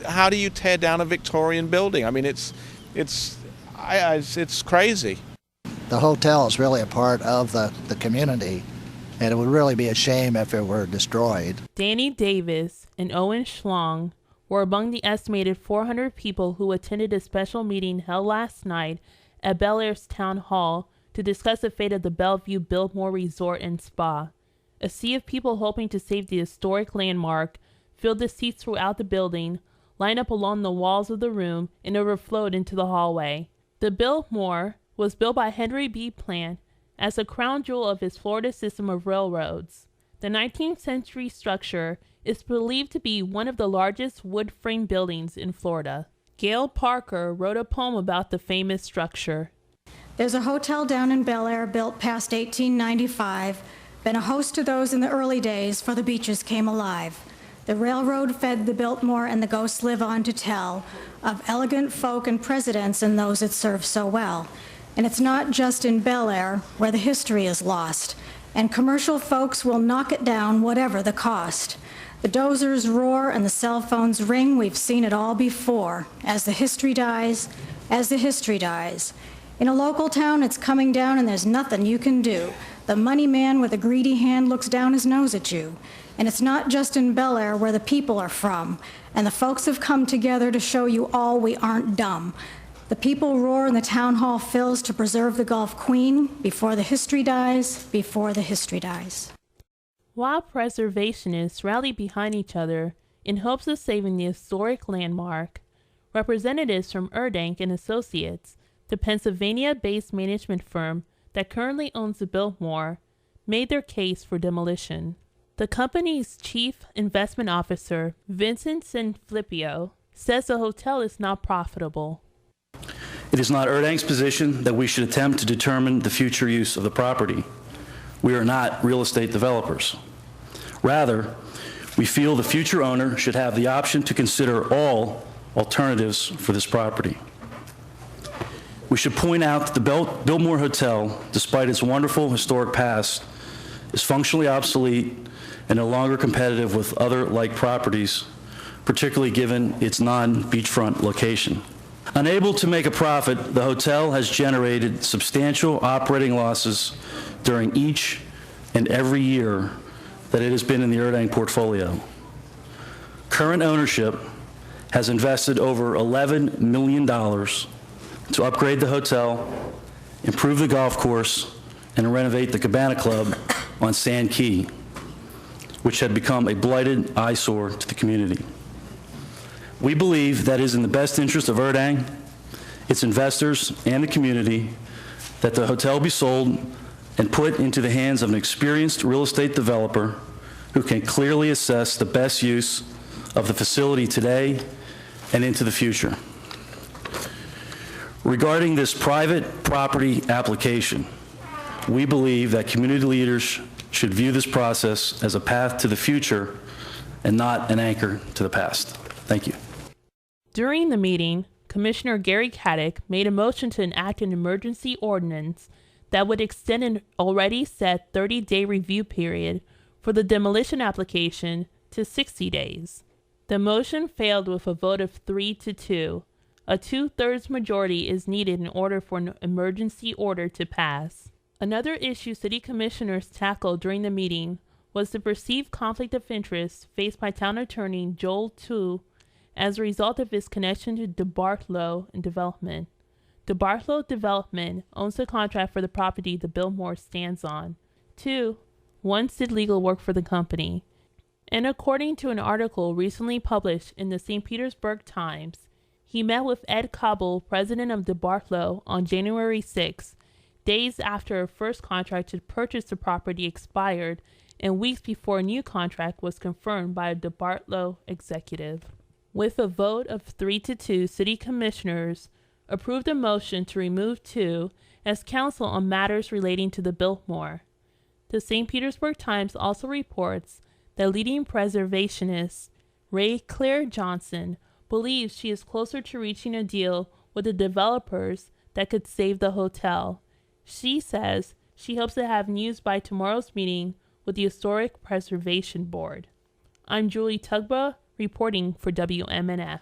how do you tear down a Victorian building? I mean, it's crazy. The hotel is really a part of the community, and it would really be a shame if it were destroyed. Danny Davis and Owen Schlong were among the estimated 400 people who attended a special meeting held last night at Bel Air's Town Hall to discuss the fate of the Belleview Biltmore Resort and Spa. A sea of people hoping to save the historic landmark filled the seats throughout the building, lined up along the walls of the room, and overflowed into the hallway. The Biltmore was built by Henry B. Plant as the crown jewel of his Florida system of railroads. The 19th century structure is believed to be one of the largest wood frame buildings in Florida. Gail Parker wrote a poem about the famous structure. There's a hotel down in Bel Air built past 1895, been a host to those in the early days, for the beaches came alive. The railroad fed the Biltmore, and the ghosts live on to tell of elegant folk and presidents and those it served so well. And it's not just in Bel Air where the history is lost, and commercial folks will knock it down whatever the cost. The dozers roar and the cell phones ring, we've seen it all before. As the history dies, as the history dies. In a local town, it's coming down and there's nothing you can do. The money man with a greedy hand looks down his nose at you. And it's not just in Bel Air where the people are from, and the folks have come together to show you all we aren't dumb. The people roar and the town hall fills to preserve the Gulf Queen before the history dies, before the history dies. While preservationists rally behind each other in hopes of saving the historic landmark, representatives from Erdank and Associates, the Pennsylvania-based management firm that currently owns the Biltmore, made their case for demolition. The company's chief investment officer, Vincent Sanfilippo, says the hotel is not profitable. It is not Erdank's position that we should attempt to determine the future use of the property. We are not real estate developers. Rather, we feel the future owner should have the option to consider all alternatives for this property. We should point out that the Biltmore Hotel, despite its wonderful historic past, is functionally obsolete and no longer competitive with other like properties, particularly given its non-beachfront location. Unable to make a profit, the hotel has generated substantial operating losses during each and every year that it has been in the Erdank portfolio. Current ownership has invested over $11 million to upgrade the hotel, improve the golf course, and renovate the Cabana Club on Sand Key, which had become a blighted eyesore to the community. We believe that it is in the best interest of Erdank, its investors, and the community that the hotel be sold and put into the hands of an experienced real estate developer who can clearly assess the best use of the facility today and into the future. Regarding this private property application, we believe that community leaders should view this process as a path to the future and not an anchor to the past. Thank you. During the meeting, Commissioner Gary Caddick made a motion to enact an emergency ordinance that would extend an already set 30-day review period for the demolition application to 60 days. The motion failed with a vote of 3-2. A 2/3 majority is needed in order for an emergency order to pass. Another issue city commissioners tackled during the meeting was the perceived conflict of interest faced by town attorney Joel Tu as a result of his connection to DeBartolo Development. DeBartolo Development owns the contract for the property the Biltmore stands on. Tu once did legal work for the company, and according to an article recently published in the St. Petersburg Times, he met with Ed Cobble, president of DeBartolo, on January 6, days after a first contract to purchase the property expired and weeks before a new contract was confirmed by a DeBartolo executive. With a vote of 3-2, city commissioners approved a motion to remove Tu as counsel on matters relating to the Biltmore. The St. Petersburg Times also reports that leading preservationist Ray Claire Johnson believes she is closer to reaching a deal with the developers that could save the hotel. She says she hopes to have news by tomorrow's meeting with the Historic Preservation Board. I'm Julie Tugba, reporting for WMNF.